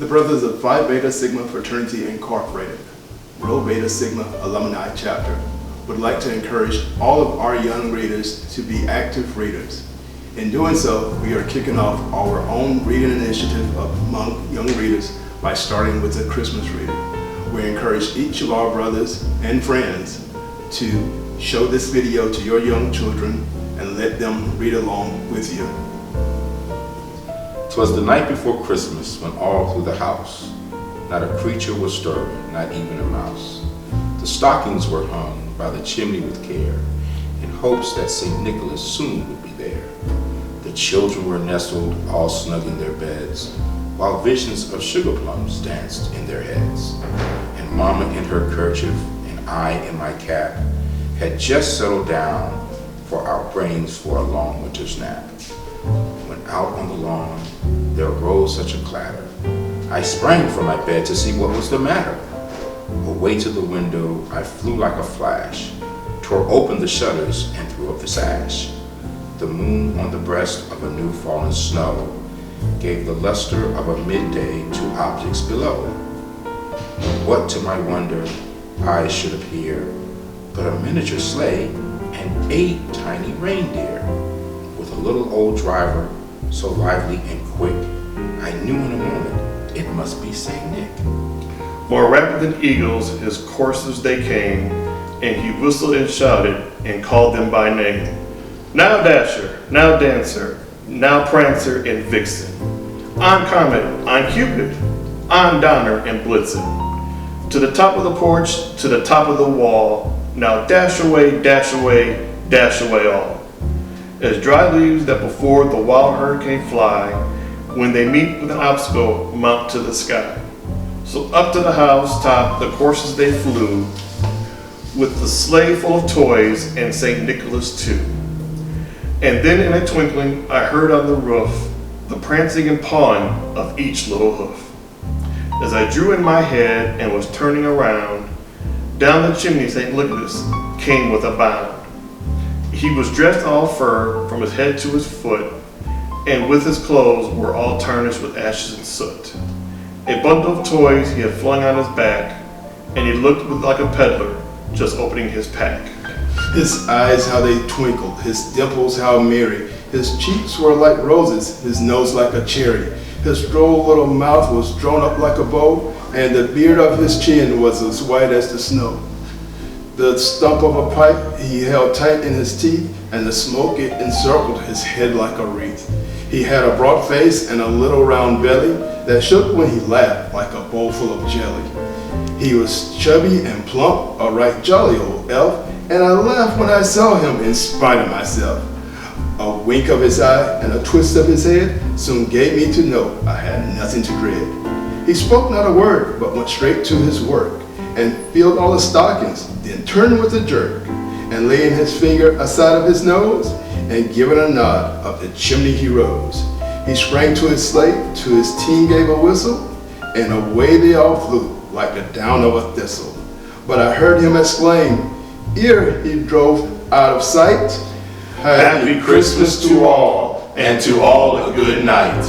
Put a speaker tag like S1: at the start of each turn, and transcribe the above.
S1: The brothers of Phi Beta Sigma Fraternity Incorporated, Rho Beta Sigma Alumni Chapter, would like to encourage all of our young readers to be active readers. In doing so, we are kicking off our own reading initiative among young readers by starting with a Christmas reading. We encourage each of our brothers and friends to show this video to your young children and let them read along with you.
S2: 'Twas the night before Christmas when all through the house not a creature was stirring, not even a mouse. The stockings were hung by the chimney with care in hopes that St. Nicholas soon would be there. The children were nestled all snug in their beds while visions of sugar plums danced in their heads. And Mama in her kerchief and I in my cap had just settled down for our brains for a long winter's nap. When out on the lawn there arose such a clatter, I sprang from my bed to see what was the matter. Away to the window I flew like a flash, tore open the shutters and threw up the sash. The moon on the breast of a new fallen snow gave the luster of a midday to objects below. What to my wonder I should appear but a miniature sleigh and 8 tiny reindeer, with a little old driver so lively and quick, I knew in a moment it must be St. Nick.
S3: More rapid than eagles his coursers they came, and he whistled and shouted and called them by name. Now Dasher, now Dancer, now Prancer and Vixen. I'm Comet, I'm Cupid, I'm Donner and Blitzen. To the top of the porch, to the top of the wall, now dash away, dash away, dash away all. As dry leaves that before the wild hurricane fly, when they meet with an obstacle, mount to the sky. So up to the house top the coursers they flew, with the sleigh full of toys and St. Nicholas too. And then in a twinkling I heard on the roof the prancing and pawing of each little hoof. As I drew in my head and was turning around, down the chimney St. Nicholas came with a bound. He was dressed all fur from his head to his foot, and with his clothes were all tarnished with ashes and soot. A bundle of toys he had flung on his back, and he looked like a peddler just opening his pack.
S1: His eyes, how they twinkled, his dimples, how merry. His cheeks were like roses, his nose like a cherry. His droll little mouth was drawn up like a bow, and the beard of his chin was as white as the snow. The stump of a pipe he held tight in his teeth, and the smoke it encircled his head like a wreath. He had a broad face and a little round belly that shook when he laughed like a bowl full of jelly. He was chubby and plump, a right jolly old elf, and I laughed when I saw him in spite of myself. A wink of his eye and a twist of his head soon gave me to know I had nothing to dread. He spoke not a word, but went straight to his work, and filled all the stockings, then turned with a jerk, and laying his finger aside of his nose, and giving a nod, up the chimney he rose. He sprang to his sleigh, to his team gave a whistle, and away they all flew, like the down of a thistle. But I heard him exclaim, ere he drove out of sight,
S3: Happy Christmas to all, and to all a good night.